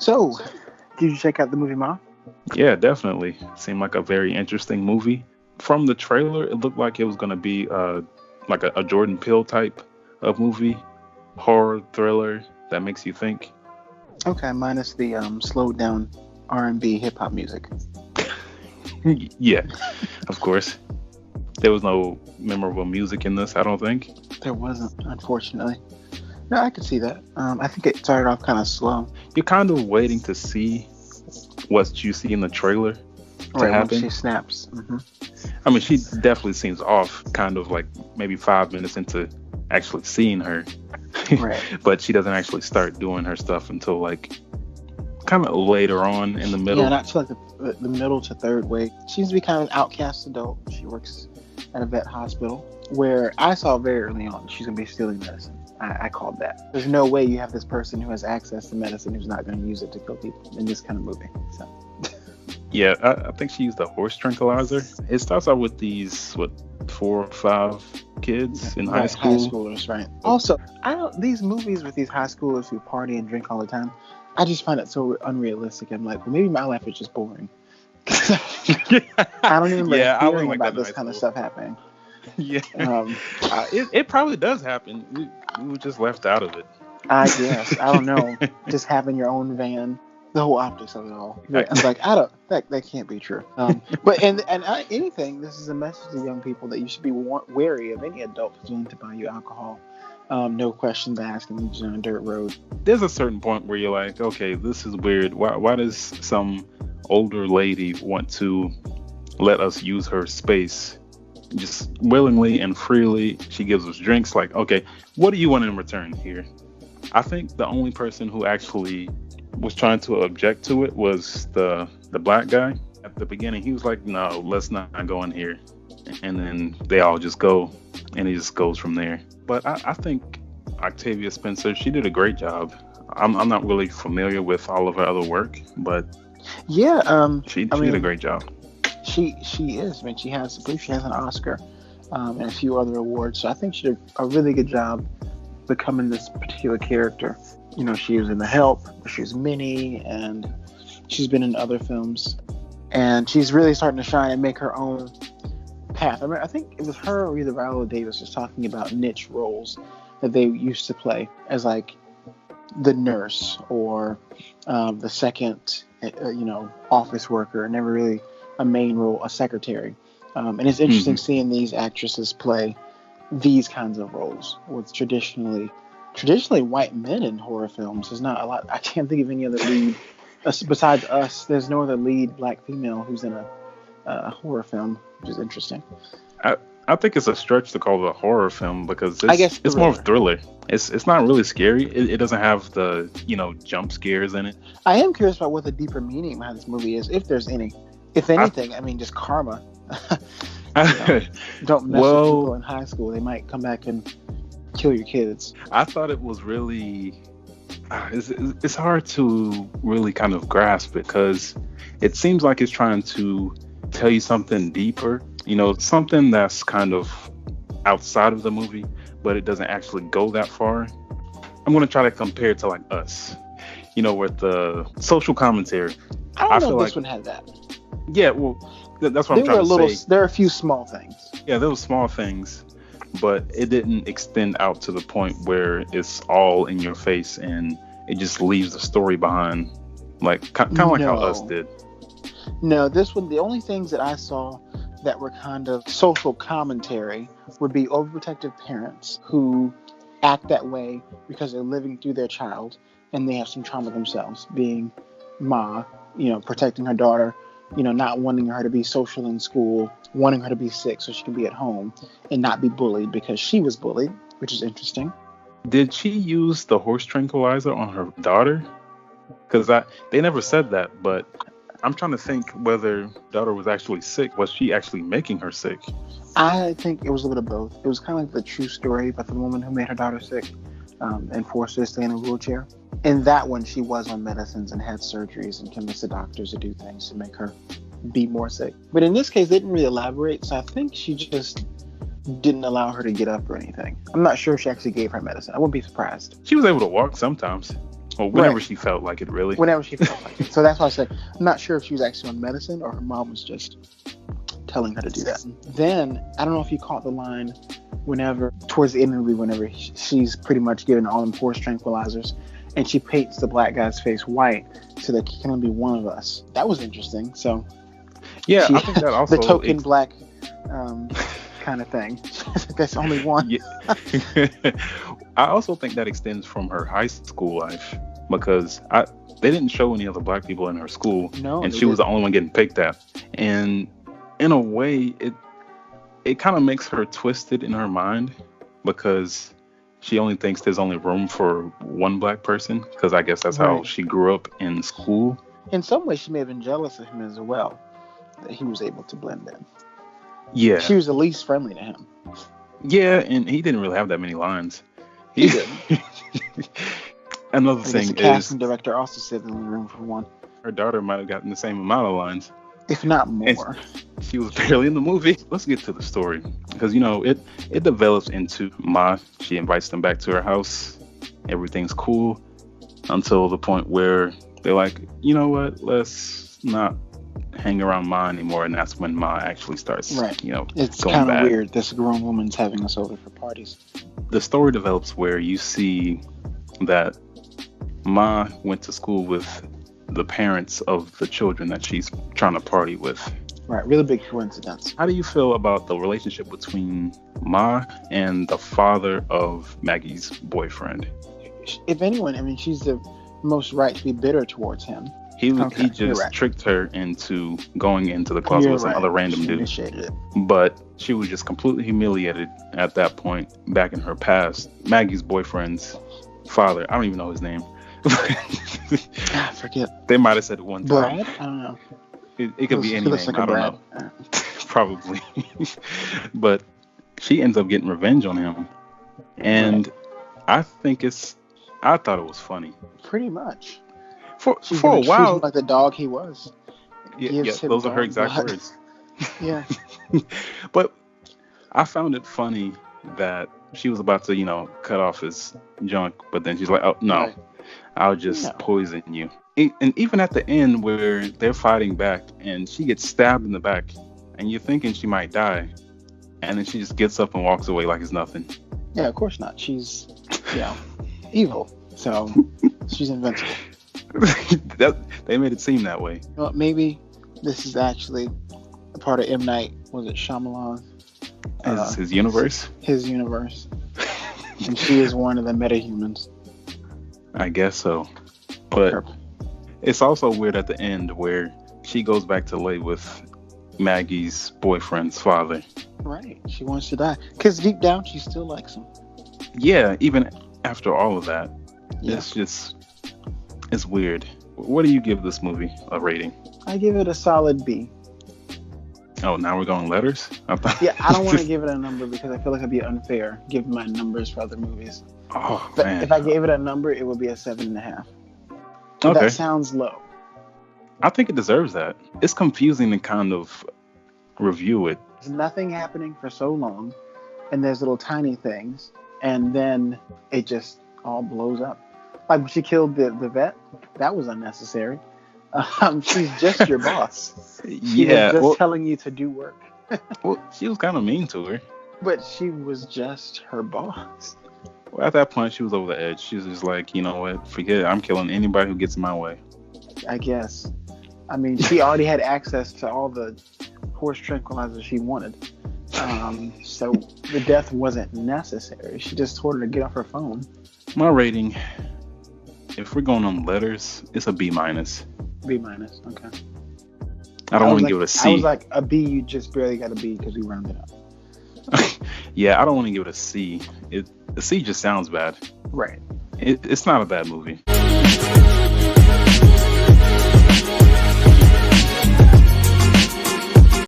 So, did you check out the movie Ma? Yeah, definitely. Seemed like a very interesting movie. From the trailer, it looked like it was going to be like a Jordan Peele type of movie, horror thriller that makes you think. Okay, minus the slowed down R&B hip hop music. Yeah, of course. There was no memorable music in this, I don't think. There wasn't, unfortunately. No, I could see that. I think it started off kind of slow. You're kind of waiting to see what you see in the trailer to happen. When she snaps. Mm-hmm. I mean, she definitely seems off, kind of like maybe 5 minutes into actually seeing her. Right. But she doesn't actually start doing her stuff until like kind of later on in the middle. Yeah, not till like the middle to third way. She seems to be kind of an outcast adult. She works at a vet hospital where I saw very early on she's going to be stealing medicine. I called that. There's no way you have this person who has access to medicine who's not going to use it to kill people in this kind of movie. So. Yeah, I think she used a horse tranquilizer. It starts out with these, 4 or 5 kids in high school. High schoolers, right. Also, these movies with these high schoolers who party and drink all the time, I just find it so unrealistic. I'm like, well, maybe my life is just boring. I don't even like hearing about this kind of stuff happening. Yeah, it probably does happen. We were just left out of it. I guess. I don't know. Just having your own van, the whole optics of it all. I was like, that can't be true. But anything, this is a message to young people that you should be wary of any adult who's willing to buy you alcohol. No questions asked and leaves you on a dirt road. There's a certain point where you're like, okay, this is weird. Why does some older lady want to let us use her space? Just willingly and freely, she gives us drinks. Like, okay, what do you want in return here? I think the only person who actually was trying to object to it was the black guy. At the beginning, he was like, no, let's not go in here. And then they all just go, and it just goes from there. But I think Octavia Spencer, she did a great job. I'm not really familiar with all of her other work, but yeah, she did a great job. She is. I mean, she has an Oscar and a few other awards. So I think she did a really good job becoming this particular character. You know, she was in The Help, she was Minnie, and she's been in other films. And she's really starting to shine and make her own path. I think it was her or either Viola Davis was talking about niche roles that they used to play as like the nurse or the second, office worker, never really a main role, a secretary. And it's interesting seeing these actresses play these kinds of roles with traditionally white men in horror films. There's not a lot. I can't think of any other lead besides us. There's no other lead black female who's in a horror film, which is interesting. I think it's a stretch to call it a horror film because it's more of a thriller. It's not really scary. It doesn't have the jump scares in it. I am curious about what the deeper meaning behind this movie is, if there's any. If anything, just karma. Don't mess with people in high school. They might come back and kill your kids. I thought it was really... It's hard to really kind of grasp because it seems like it's trying to tell you something deeper. Something that's kind of outside of the movie, but it doesn't actually go that far. I'm going to try to compare it to like Us, with the social commentary. I don't know if this one had that. Yeah, well, that's what I'm trying to say. There are a few small things. Yeah, there were small things, but it didn't extend out to the point where it's all in your face and it just leaves the story behind, like kind of like how Us did. No, this one, the only things that I saw that were kind of social commentary would be overprotective parents who act that way because they're living through their child and they have some trauma themselves, being Ma, protecting her daughter, not wanting her to be social in school, wanting her to be sick so she can be at home and not be bullied because she was bullied, which is interesting. Did she use the horse tranquilizer on her daughter? Because they never said that, but I'm trying to think whether daughter was actually sick. Was she actually making her sick? I think it was a little bit of both. It was kind of like the true story about the woman who made her daughter sick and forced her to stay in a wheelchair. In that one, she was on medicines and had surgeries and convinced the doctors to do things to make her be more sick. But in this case, they didn't really elaborate, so I think she just didn't allow her to get up or anything. I'm not sure if she actually gave her medicine. I wouldn't be surprised. She was able to walk sometimes. Well, whenever Right. she felt like it, really. Whenever she felt like it. So that's why I said I'm not sure if she was actually on medicine or her mom was just telling her to do that. Then I don't know if you caught the line whenever towards the end of the movie, whenever she's pretty much given all them horse tranquilizers, and she paints the black guy's face white so that he can only be one of us. That was interesting. So Yeah, she, I think that also the token black kind of thing. That's only one. Yeah. I also think that extends from her high school life because they didn't show any other black people in her school, No, and they she was the didn't. only one getting picked at. And in a way, it kind of makes her twisted in her mind because she only thinks there's only room for one black person because I guess that's how Right. she grew up in school. In some ways, she may have been jealous of him as well, that he was able to blend in. Yeah, She was the least friendly to him. yeah, and he didn't really have that many lines. He didn't. Another I guess thing the is casting director also said there's only room for one, her daughter might have gotten the same amount of lines. if not And more. she was barely in the movie. Let's get to the story because it develops into Ma. She invites them back to her house. Everything's cool until the point where they're like, you know what? Let's not hang around Ma anymore, and that's when Ma actually starts, Right. It's going kind of bad. weird. This grown woman's having us over for parties. The story develops where you see that Ma went to school with the parents of the children that she's trying to party with. Right. Really big coincidence. How do you feel about the relationship between Ma and the father of Maggie's boyfriend? If anyone, I mean, she's the most right to be bitter towards him. He Okay, you're just right. tricked her into going into the closet You're with some right. other random She dude. initiated it. But she was just completely humiliated at that point back in her past. Maggie's boyfriend's father, I don't even know his name. I forget. They might have said it one time. Brad? I don't know. It could be He any looks name. like I a don't Brad. know. Probably. But she ends up getting revenge on him. And I thought it was funny. Pretty much. For She's a gonna treat him while. like the dog he was. Yeah, gives him those are her dog exact blood. words. Yeah. But I found it funny that she was about to, cut off his junk, but then she's like, oh, no, Right. I'll just No. poison you. And even at the end where they're fighting back and she gets stabbed in the back and you're thinking she might die, and then she just gets up and walks away like it's nothing. Yeah, of course not. She's, evil. So she's invincible. They made it seem that way. Well, maybe this is actually a part of M. Night. Was it Shyamalan? His universe? His universe. And she is one of the metahumans. I guess so. But it's also weird at the end where she goes back to lay with Maggie's boyfriend's father. Right. She wants to die. Because deep down, she still likes him. Yeah, even after all of that, Yeah. it's weird. What do you give this movie a rating? I give it a solid B. Oh, now we're going letters? Yeah, I don't want to give it a number because I feel like it'd be unfair given my numbers for other movies. Oh, But man. if I gave it a number, it would be a 7.5. Okay. That sounds low. I think it deserves that. It's confusing to kind of review it. There's nothing happening for so long, and there's little tiny things, and then it just all blows up. Like when she killed the vet, that was unnecessary. She's just your boss. She was just telling you to do work. Well, she was kind of mean to her. But she was just her boss. Well, at that point, she was over the edge. She was just like, you know what? Forget it. I'm killing anybody who gets in my way. I guess. I mean, she already had access to all the horse tranquilizers she wanted. So the death wasn't necessary. She just told her to get off her phone. My rating, if we're going on letters, it's a B minus. B minus. Okay. I don't want to give it a C. I was like, a B, you just barely got a B because we rounded up. Yeah, I don't want to give it a C. A C just sounds bad. Right. It's not a bad movie.